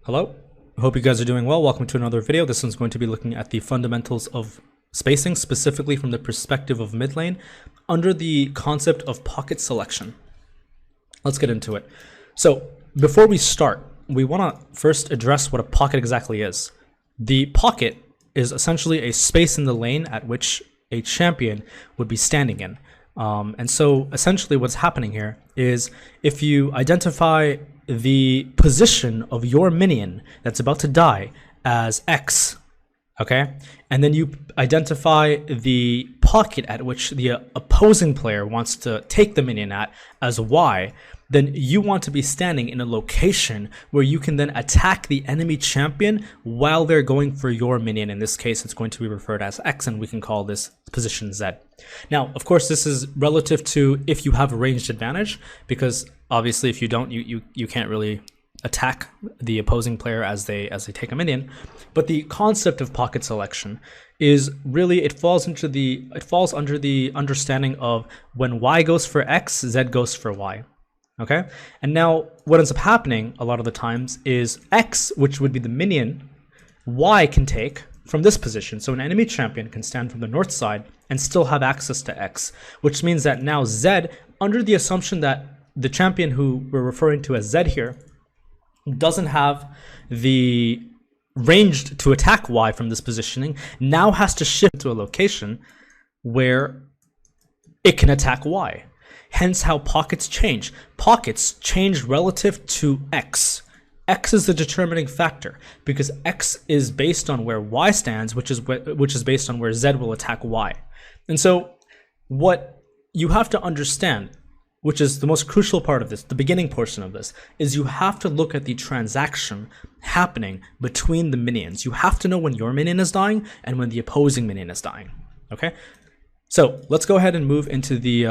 Hello, I hope you guys are doing well. Welcome to another video. This one's going to be looking at the fundamentals of spacing, specifically from the perspective of mid lane, under the concept of pocket selection. Let's get into it. So before we start, we want to first address what a pocket exactly is. The pocket is essentially a space in the lane at which a champion would be standing in. And so essentially what's happening here is if you identify the position of your minion that's about to die as X, okay, and then you identify the pocket at which the opposing player wants to take the minion at as Y, then you want to be standing in a location where you can then attack the enemy champion while they're going for your minion. In this case, it's going to be referred as X, and we can call this position Z. Now, of course, this is relative to if you have a ranged advantage, because obviously if you don't, you can't really attack the opposing player as they take a minion. But the concept of pocket selection is really, it falls under the understanding of when Y goes for X, Z goes for Y. Okay, and now what ends up happening a lot of the times is X, which would be the minion, Y can take from this position. So an enemy champion can stand from the north side and still have access to X, which means that now Z, under the assumption that the champion who we're referring to as Z here doesn't have the range to attack Y from this positioning, now has to shift to a location where it can attack Y. Hence how pockets change. Pockets change relative to X. X is the determining factor because X is based on where Y stands, which is based on where Z will attack Y. And so what you have to understand, which is the most crucial part of this, the beginning portion of this, is you have to look at the transaction happening between the minions. You have to know when your minion is dying and when the opposing minion is dying. Okay? So let's go ahead and move into the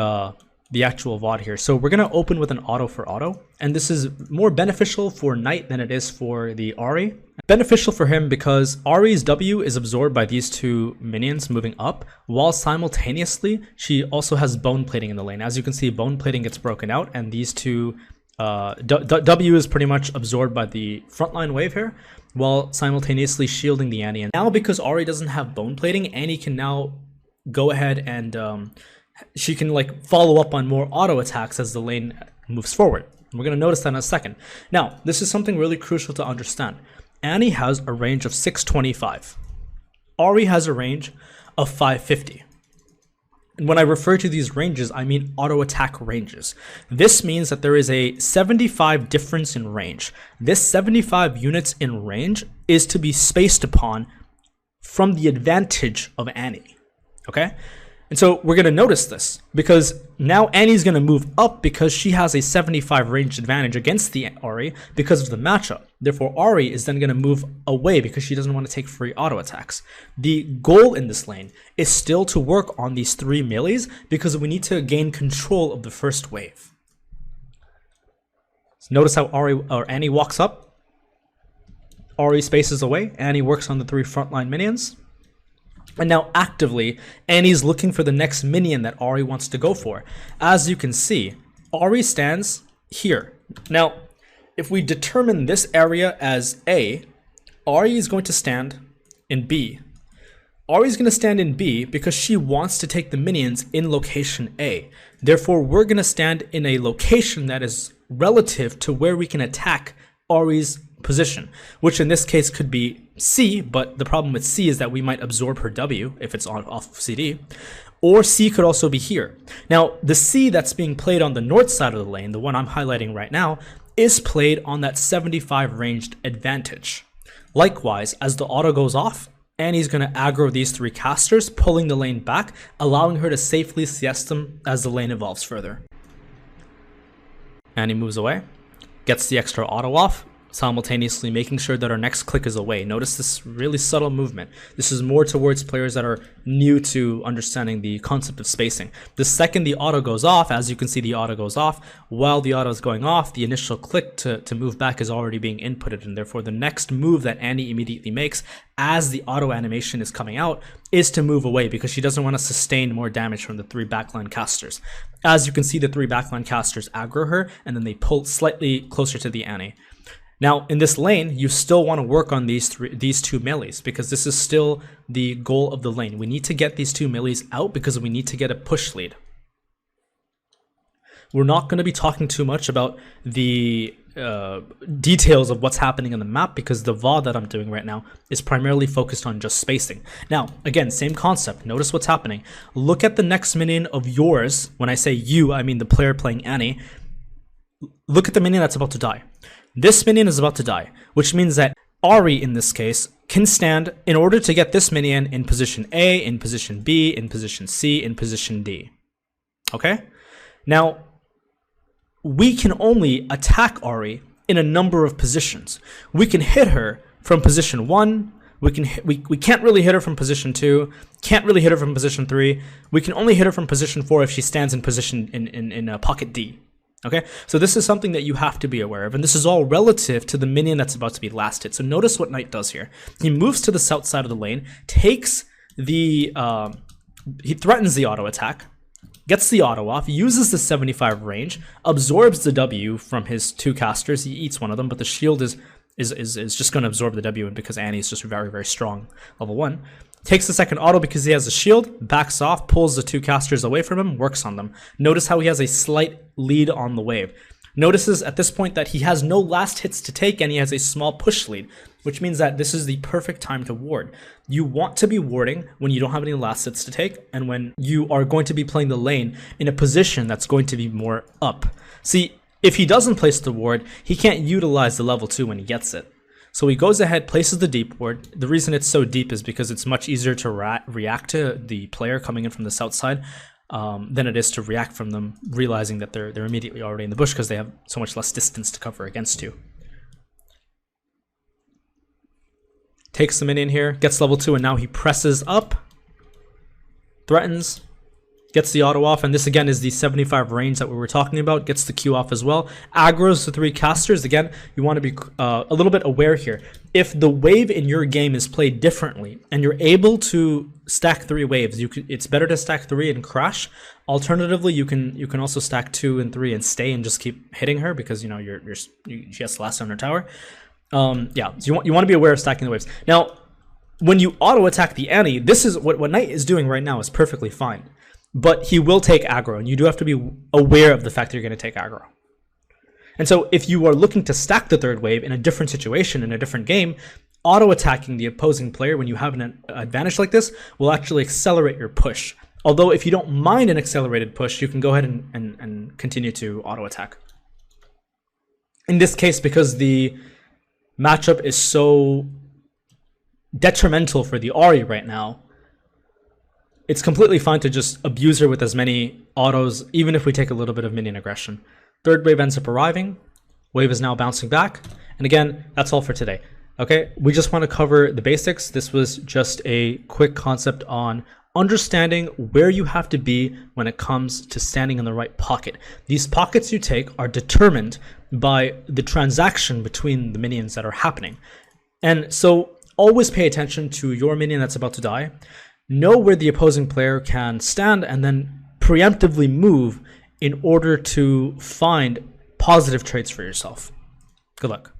actual VOD here. So we're going to open with an auto for auto, and this is more beneficial for Knight than it is for the Ahri. Beneficial for him because Ahri's W is absorbed by these two minions moving up, while simultaneously she also has bone plating in the lane. As you can see, bone plating gets broken out, and these two W is pretty much absorbed by the frontline wave here, while simultaneously shielding the Annie. And now because Ahri doesn't have bone plating, Annie can now go ahead and she can like follow up on more auto attacks as the lane moves forward. We're going to notice that in a second. Now, this is something really crucial to understand. Annie has a range of 625. Ahri has a range of 550. And when I refer to these ranges, I mean auto attack ranges. This means that there is a 75 difference in range. This 75 units in range is to be spaced upon from the advantage of Annie. Okay? And so we're going to notice this because now Annie's going to move up because she has a 75 range advantage against the Ahri because of the matchup. Therefore, Ahri is then going to move away because she doesn't want to take free auto attacks. The goal in this lane is still to work on these three melees because we need to gain control of the first wave. So notice how Annie walks up. Ahri spaces away. Annie works on the three frontline minions. And now actively, Annie's looking for the next minion that Ahri wants to go for. As you can see, Ahri stands here. Now, if we determine this area as A, Ahri is going to stand in B. Ahri is going to stand in B because she wants to take the minions in location A. Therefore, we're going to stand in a location that is relative to where we can attack Ahri's position, which in this case could be C, but the problem with C is that we might absorb her W if it's off CD, or C could also be here. Now, the C that's being played on the north side of the lane, the one I'm highlighting right now, is played on that 75 ranged advantage. Likewise, as the auto goes off, Annie's going to aggro these three casters, pulling the lane back, allowing her to safely CS them as the lane evolves further. Annie moves away, gets the extra auto off, simultaneously making sure that our next click is away. Notice this really subtle movement. This is more towards players that are new to understanding the concept of spacing. The second the auto goes off, as you can see, the auto goes off. While the auto is going off, the initial click to move back is already being inputted, and therefore the next move that Annie immediately makes as the auto animation is coming out is to move away because she doesn't want to sustain more damage from the three backline casters. As you can see, the three backline casters aggro her, and then they pull slightly closer to the Annie. Now, in this lane, you still want to work on these two melees, because this is still the goal of the lane. We need to get these two melees out because we need to get a push lead. We're not going to be talking too much about the details of what's happening on the map, because the VOD that I'm doing right now is primarily focused on just spacing. Now, again, same concept. Notice what's happening. Look at the next minion of yours. When I say you, I mean the player playing Annie. Look at the minion that's about to die. This minion is about to die, which means that Ahri, in this case, can stand in order to get this minion in position A, in position B, in position C, in position D. Okay? Now, we can only attack Ahri in a number of positions. We can hit her from position 1, we can't really hit her from position 2, can't really hit her from position 3, we can only hit her from position 4 if she stands in position in pocket D. Okay, so this is something that you have to be aware of, and this is all relative to the minion that's about to be last hit. So notice what Knight does here. He moves to the south side of the lane, takes the, he threatens the auto attack, gets the auto off, uses the 75 range, absorbs the W from his two casters. He eats one of them, but the shield is just going to absorb the W, and because Annie is just very, very strong, level 1. Takes the second auto because he has a shield, backs off, pulls the two casters away from him, works on them. Notice how he has a slight lead on the wave. Notices at this point that he has no last hits to take and he has a small push lead, which means that this is the perfect time to ward. You want to be warding when you don't have any last hits to take and when you are going to be playing the lane in a position that's going to be more up. See, if he doesn't place the ward, he can't utilize the level 2 when he gets it. So he goes ahead, places the deep ward. The reason it's so deep is because it's much easier to react to the player coming in from the south side than it is to react from them realizing that they're immediately already in the bush, because they have so much less distance to cover against you. Takes the minion here, gets level 2, and now he presses up, threatens, gets the auto off, and this again is the 75 range that we were talking about, gets the Q off as well, aggroes the 3 casters. Again, you want to be a little bit aware here. If the wave in your game is played differently and you're able to stack 3 waves, it's better to stack 3 and crash. Alternatively, you can also stack 2 and 3 and stay and just keep hitting her, because you know she has the last on her tower. Yeah, so you want to be aware of stacking the waves. Now, when you auto attack the Annie, this is what Knight is doing right now is perfectly fine. But he will take aggro, and you do have to be aware of the fact that you're going to take aggro. And so if you are looking to stack the 3rd wave in a different situation, in a different game, auto-attacking the opposing player when you have an advantage like this will actually accelerate your push. Although if you don't mind an accelerated push, you can go ahead and continue to auto-attack. In this case, because the matchup is so detrimental for the Ahri right now, it's completely fine to just abuse her with as many autos, even if we take a little bit of minion aggression. 3rd wave ends up arriving. Wave is now bouncing back. And again, that's all for today. Okay, we just want to cover the basics. This was just a quick concept on understanding where you have to be when it comes to standing in the right pocket. These pockets you take are determined by the transaction between the minions that are happening. And so always pay attention to your minion that's about to die. Know where the opposing player can stand and then preemptively move in order to find positive traits for yourself. Good luck.